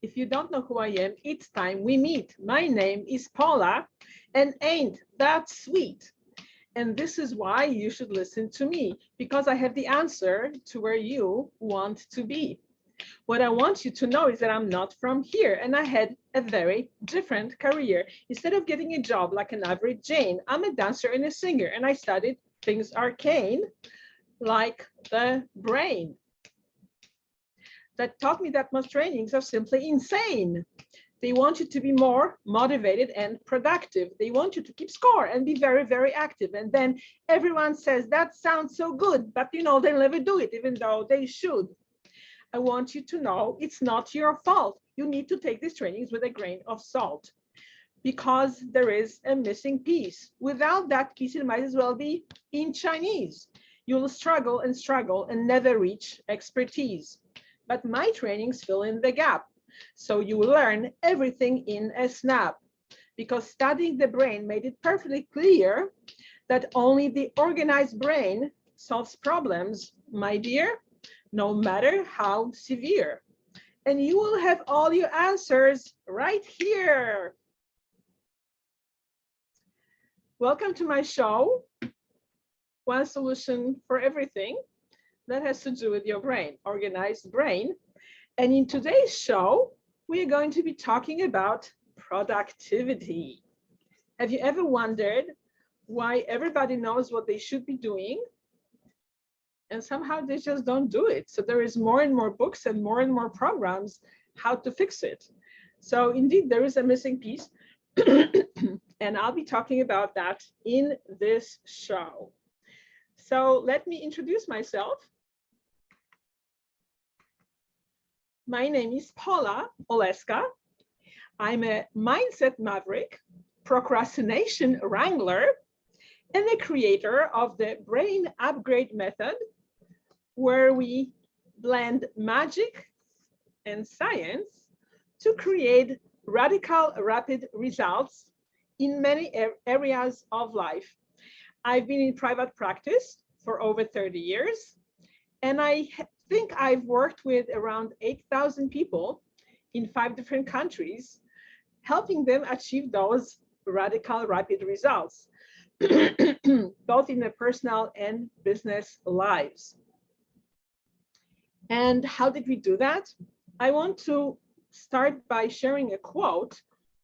If you don't know who I am, it's time we meet. My name is Paula, and ain't that sweet? And this is why you should listen to me, because I have the answer to where you want to be. What I want you to know is that I'm not from here, and I had a very different career. Instead of getting a job like an average Jane, I'm a dancer and a singer, and I studied things arcane like the brain. That taught me that most trainings are simply insane. They want you to be more motivated and productive. They want you to keep score and be very, very active. And then everyone says, that sounds so good, but you know, they'll never do it, even though they should. I want you to know it's not your fault. You need to take these trainings with a grain of salt because there is a missing piece. Without that piece, it might as well be in Chinese. You'll struggle and never reach expertise. But my trainings fill in the gap. So you learn everything in a snap, because studying the brain made it perfectly clear that only the organized brain solves problems, my dear, no matter how severe. And you will have all your answers right here. Welcome to my show, One Solution for Everything that has to do with your brain, organized brain. And in today's show, we are going to be talking about productivity. Have you ever wondered why everybody knows what they should be doing and somehow they just don't do it? So there is more and more books and more programs how to fix it. So indeed, there is a missing piece. And I'll be talking about that in this show. So let me introduce myself. My name is Paula Oleska. I'm a mindset maverick, procrastination wrangler, and the creator of the Brain Upgrade Method, where we blend magic and science to create radical, rapid results in many areas of life. I've been in private practice for over 30 years, and I think I've worked with around 8,000 people in 5 different countries, helping them achieve those radical, rapid results, both in their personal and business lives. And how did we do that? I want to start by sharing a quote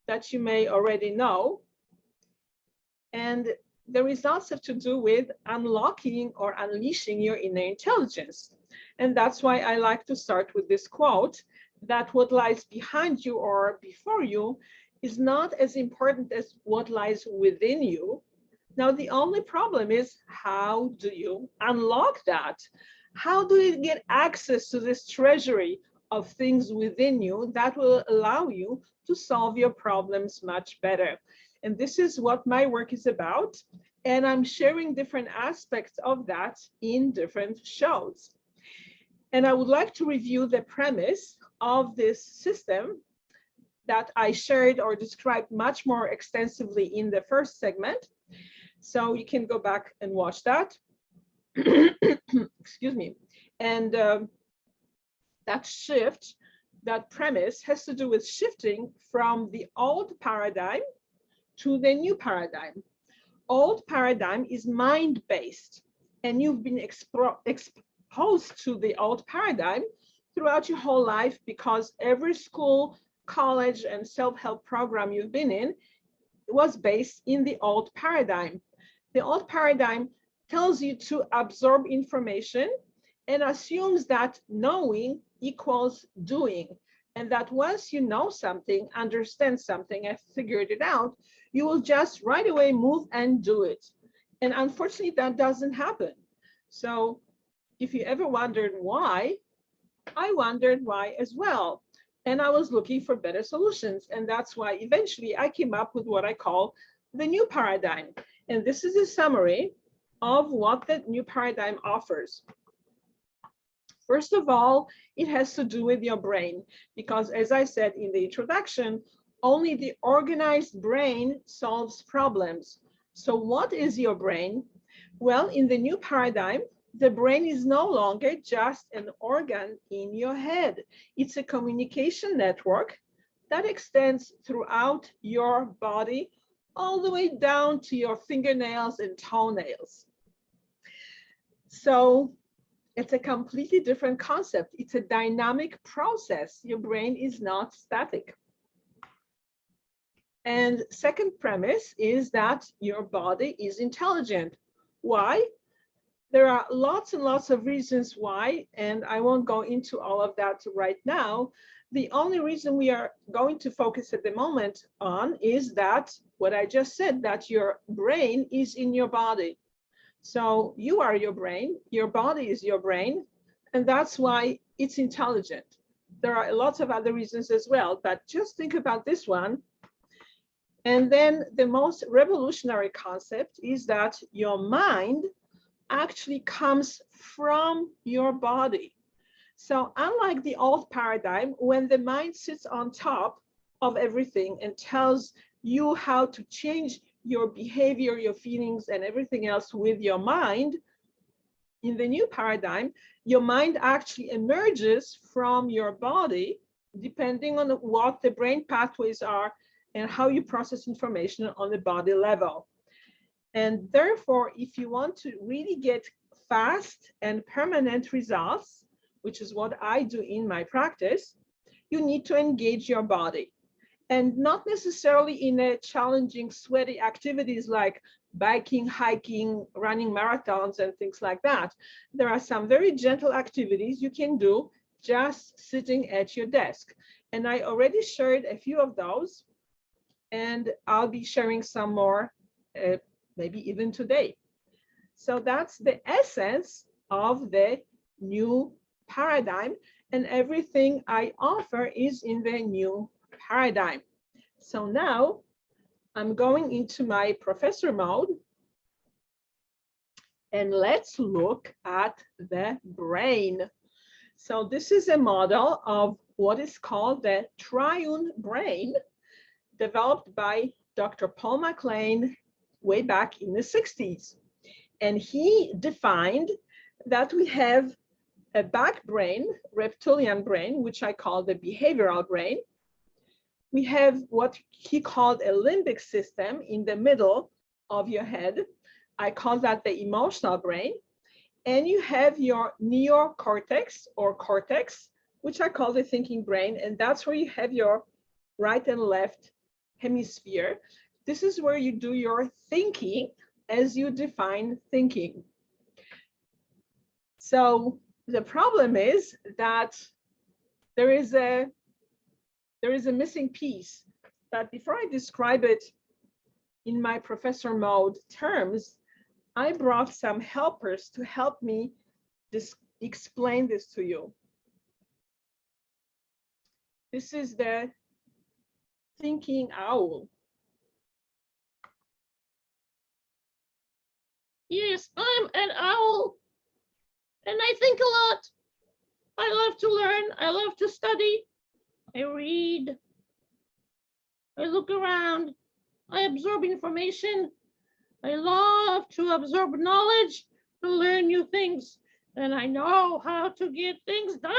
that you may already know. And the results have to do with unlocking or unleashing your inner intelligence. And that's why I like to start with this quote, that what lies behind you or before you is not as important as what lies within you. Now, the only problem is, how do you unlock that? How do you get access to this treasury of things within you that will allow you to solve your problems much better? And this is what my work is about. And I'm sharing different aspects of that in different shows. And I would like to review the premise of this system that I shared or described much more extensively in the first segment. So you can go back and watch that. Excuse me. And that shift, that premise has to do with shifting from the old paradigm to the new paradigm. Old paradigm is mind-based, and you've been exposed to the old paradigm throughout your whole life, because every school, college, and self-help program you've been in was based in the old paradigm. The old paradigm tells you to absorb information and assumes that knowing equals doing, and that once you know something, understand something, and figured it out, you will just right away move and do it. And unfortunately, that doesn't happen. So if you ever wondered why, I wondered why as well. And I was looking for better solutions. And that's why eventually I came up with what I call the new paradigm. And this is a summary of what the new paradigm offers. First of all, it has to do with your brain, because as I said in the introduction, only the organized brain solves problems. So what is your brain? Well, in the new paradigm, the brain is no longer just an organ in your head. It's a communication network that extends throughout your body, all the way down to your fingernails and toenails. So it's a completely different concept. It's a dynamic process. Your brain is not static. And second premise is that your body is intelligent. Why? There are lots and lots of reasons why, and I won't go into all of that right now. The only reason we are going to focus at the moment on is that what I just said, that your brain is in your body. So you are your brain, your body is your brain, and that's why it's intelligent. There are lots of other reasons as well, but just think about this one. And then the most revolutionary concept is that your mind actually comes from your body. So unlike the old paradigm, when the mind sits on top of everything and tells you how to change your behavior, your feelings, and everything else with your mind, in the new paradigm, your mind actually emerges from your body, depending on what the brain pathways are and how you process information on the body level. And therefore, if you want to really get fast and permanent results, which is what I do in my practice, you need to engage your body. And not necessarily in a challenging, sweaty activities like biking, hiking, running marathons, and things like that. There are some very gentle activities you can do just sitting at your desk. And I already shared a few of those, and I'll be sharing some more maybe even today. So that's the essence of the new paradigm, and everything I offer is in the new paradigm. So now I'm going into my professor mode, and let's look at the brain. So this is a model of what is called the triune brain, developed by Dr. Paul MacLean way back in the 60s. And he defined that we have a back brain, reptilian brain, which I call the behavioral brain. We have what he called a limbic system in the middle of your head. I call that the emotional brain. And you have your neocortex or cortex, which I call the thinking brain. And that's where you have your right and left hemisphere. This is where you do your thinking as you define thinking. So the problem is that there is a missing piece. But before I describe it in my professor mode terms, I brought some helpers to help me explain this to you. This is the thinking owl. Yes, I'm an owl, and I think a lot. I love to learn. I love to study. I read. I look around. I absorb information. I love to absorb knowledge, to learn new things, and I know how to get things done.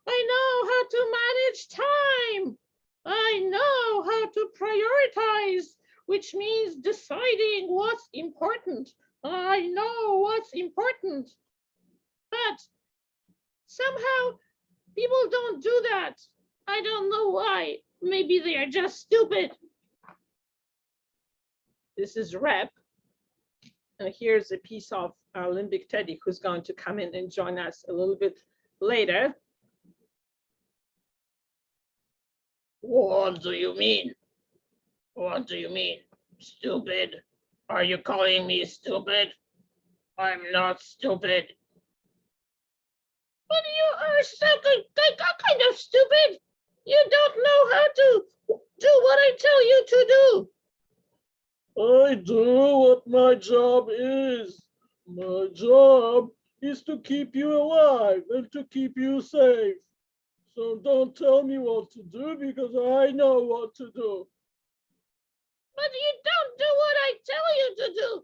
I know how to manage time. I know how to prioritize, which means deciding what's important. I know what's important. But somehow people don't do that. I don't know why. Maybe they are just stupid. This is Rep. And here's a piece of our limbic Teddy, who's going to come in and join us a little bit later. What do you mean? What do you mean? Stupid? Are you calling me stupid? I'm not stupid. But you are so kind of stupid. You don't know how to do what I tell you to do. I do what my job is. My job is to keep you alive and to keep you safe. So don't tell me what to do because I know what to do. But you don't do what I tell you to do.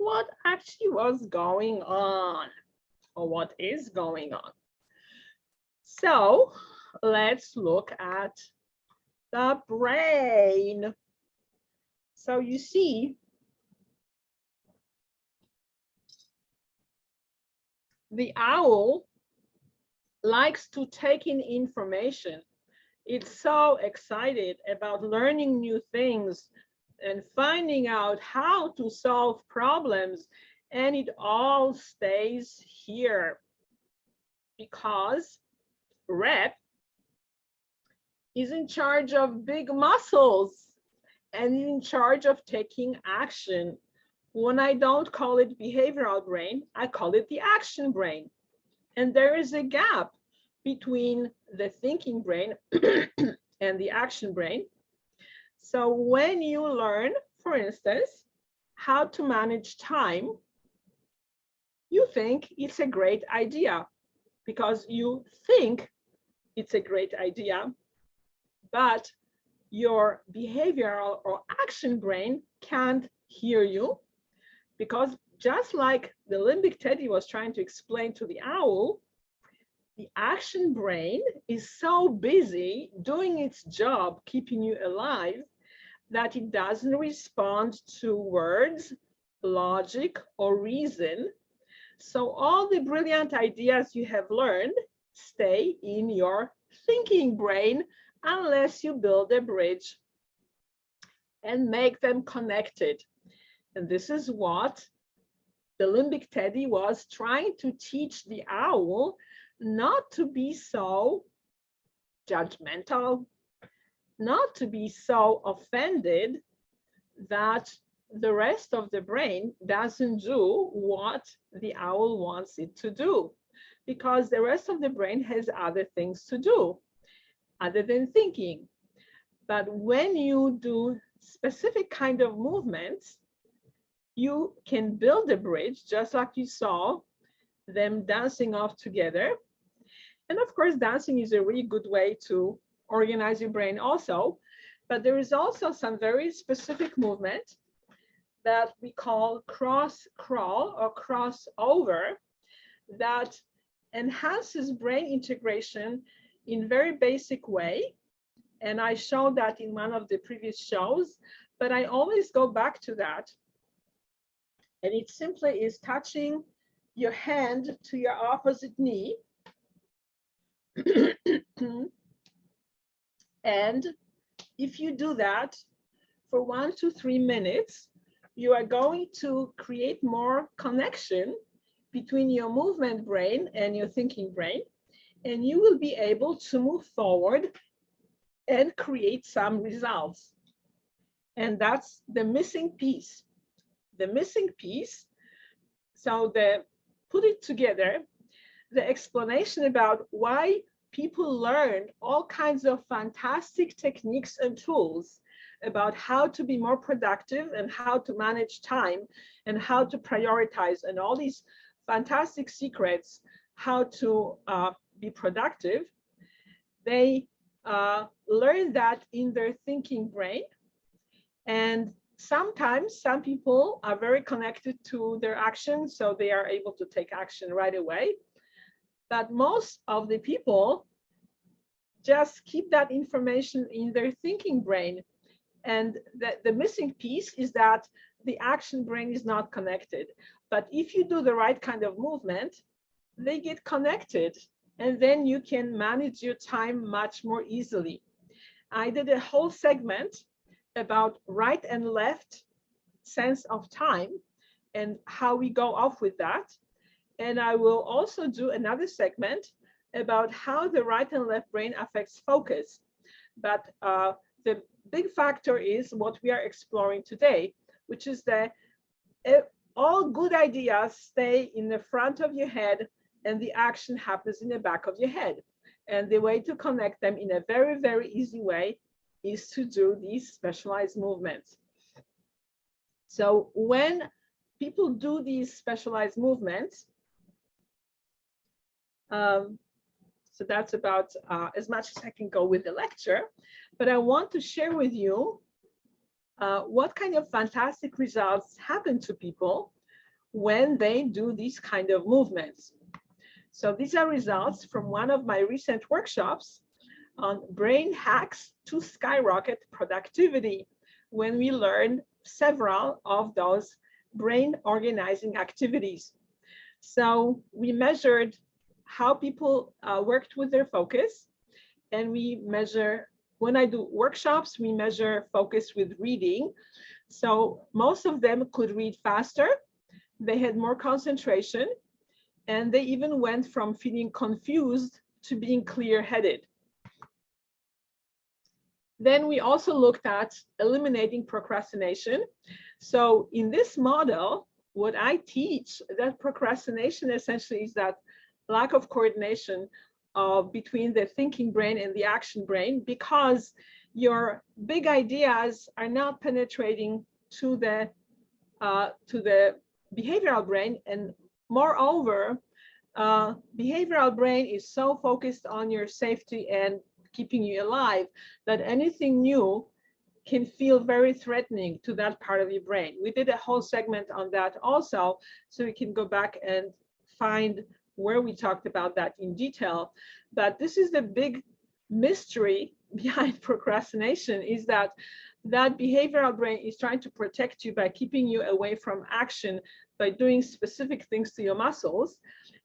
what actually was going on, or what is going on. So let's look at the brain. So you see, the owl likes to take in information. It's so excited about learning new things and finding out how to solve problems, and it all stays here because Rep is in charge of big muscles and in charge of taking action. When I don't call it behavioral brain, I call it the action brain. And there is a gap between the thinking brain and the action brain. So when you learn, for instance, how to manage time, you think it's a great idea because you think it's a great idea, but your behavioral or action brain can't hear you, because just like the limbic teddy was trying to explain to the owl, the action brain is so busy doing its job, keeping you alive, that it doesn't respond to words, logic, or reason. So all the brilliant ideas you have learned stay in your thinking brain unless you build a bridge and make them connected. And this is what the limbic teddy was trying to teach the owl, not to be so judgmental, not to be so offended that the rest of the brain doesn't do what the owl wants it to do, because the rest of the brain has other things to do other than thinking. But when you do specific kind of movements, you can build a bridge, just like you saw them dancing off together. And of course, dancing is a really good way to organize your brain also. But there is also some very specific movement that we call cross crawl or crossover that enhances brain integration in very basic way. And I showed that in one of the previous shows, but I always go back to that. And it simply is touching your hand to your opposite knee. And if you do that for 1 to 3 minutes, you are going to create more connection between your movement brain and your thinking brain, and you will be able to move forward and create some results. And that's the missing piece. The missing piece, so put it together, the explanation about why people learn all kinds of fantastic techniques and tools about how to be more productive and how to manage time and how to prioritize and all these fantastic secrets how to be productive. They learn that in their thinking brain. And sometimes some people are very connected to their actions, so they are able to take action right away. But most of the people just keep that information in their thinking brain. And the missing piece is that the action brain is not connected. But if you do the right kind of movement, they get connected, and then you can manage your time much more easily. I did a whole segment about right and left sense of time and how we go off with that. And I will also do another segment about how the right and left brain affects focus. But the big factor is what we are exploring today, which is that all good ideas stay in the front of your head and the action happens in the back of your head. And the way to connect them in a very, very easy way is to do these specialized movements. So when people do these specialized movements, so that's about as much as I can go with the lecture, but I want to share with you what kind of fantastic results happen to people when they do these kind of movements. So these are results from one of my recent workshops on brain hacks to skyrocket productivity, when we learned several of those brain organizing activities. So we measured how people worked with their focus, and we measure, when I do workshops, we measure focus with reading. So most of them could read faster, they had more concentration, and they even went from feeling confused to being clear-headed. Then we also looked at eliminating procrastination. So in this model, what I teach, that procrastination essentially is that lack of coordination between the thinking brain and the action brain, because your big ideas are not penetrating to the behavioral brain. And moreover, behavioral brain is so focused on your safety and keeping you alive that anything new can feel very threatening to that part of your brain. We did a whole segment on that also, so you can go back and find where we talked about that in detail. But this is the big mystery behind procrastination, is that that behavioral brain is trying to protect you by keeping you away from action, by doing specific things to your muscles.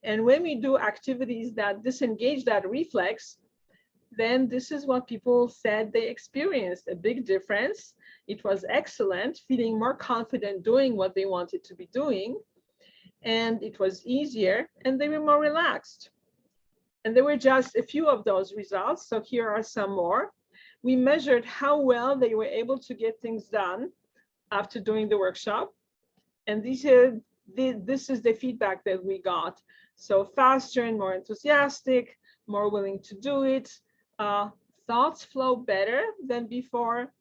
And when we do activities that disengage that reflex, then this is what people said they experienced, a big difference. It was excellent, feeling more confident doing what they wanted to be doing, and it was easier, and they were more relaxed. And there were just a few of those results, so here are some more. We measured how well they were able to get things done after doing the workshop, and this is the feedback that we got. So faster and more enthusiastic, more willing to do it, thoughts flow better than before,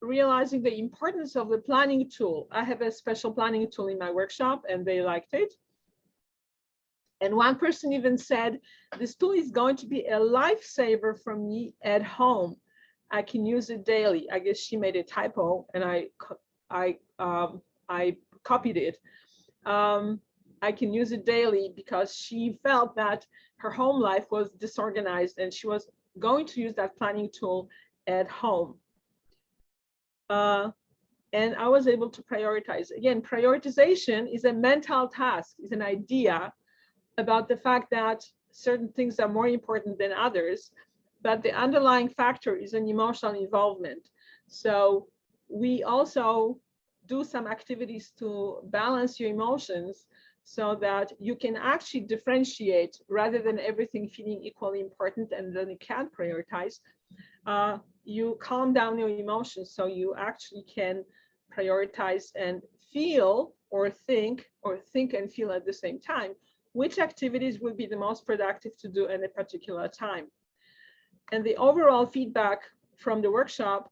realizing the importance of the planning tool. I have a special planning tool in my workshop, and they liked it. And one person even said, this tool is going to be a lifesaver for me at home. I can use it daily. I guess she made a typo, and I copied it. I can use it daily because she felt that her home life was disorganized, and she was going to use that planning tool at home. And I was able to prioritize. Again, prioritization is a mental task, is an idea about the fact that certain things are more important than others, but the underlying factor is an emotional involvement. So we also do some activities to balance your emotions so that you can actually differentiate, rather than everything feeling equally important and then you can't prioritize. You calm down your emotions so you actually can prioritize and feel or think and feel at the same time which activities will be the most productive to do at a particular time. And the overall feedback from the workshop,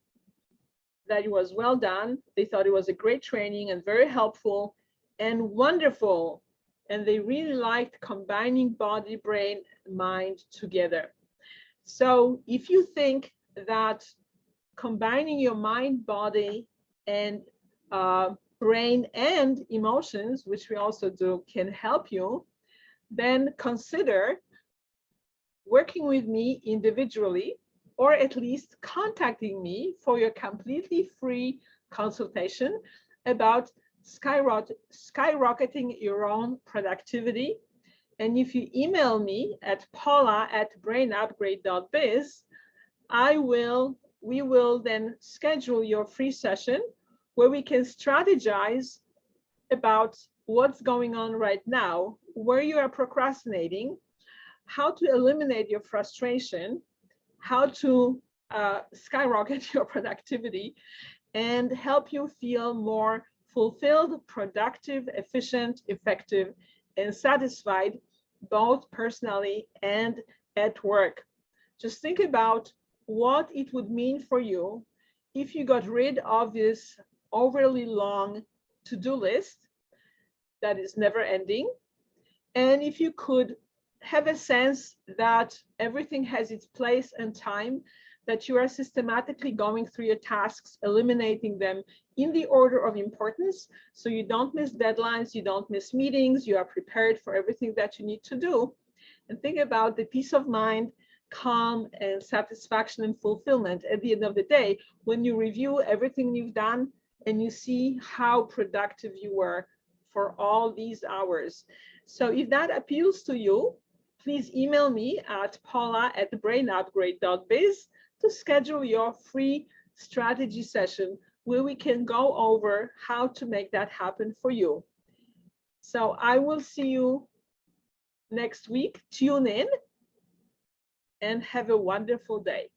that it was well done. They thought it was a great training and very helpful and wonderful. And they really liked combining body, brain, mind together. So if you think that combining your mind, body, and brain and emotions, which we also do, can help you, then consider working with me individually, or at least contacting me for your completely free consultation about skyrocketing your own productivity. And if you email me at paula@brainupgrade.biz, we will then schedule your free session where we can strategize about what's going on right now, where you are procrastinating, how to eliminate your frustration, how to skyrocket your productivity, and help you feel more fulfilled, productive, efficient, effective, and satisfied, both personally and at work. Just think about what it would mean for you if you got rid of this overly long to-do list that is never ending, and if you could have a sense that everything has its place and time, that you are systematically going through your tasks, eliminating them in the order of importance, so you don't miss deadlines, you don't miss meetings, you are prepared for everything that you need to do. And think about the peace of mind, calm, and satisfaction and fulfillment at the end of the day when you review everything you've done and you see how productive you were for all these hours. So if that appeals to you, please email me at paula@brainupgrade.biz to schedule your free strategy session where we can go over how to make that happen for you. So I will see you next week. Tune in and have a wonderful day.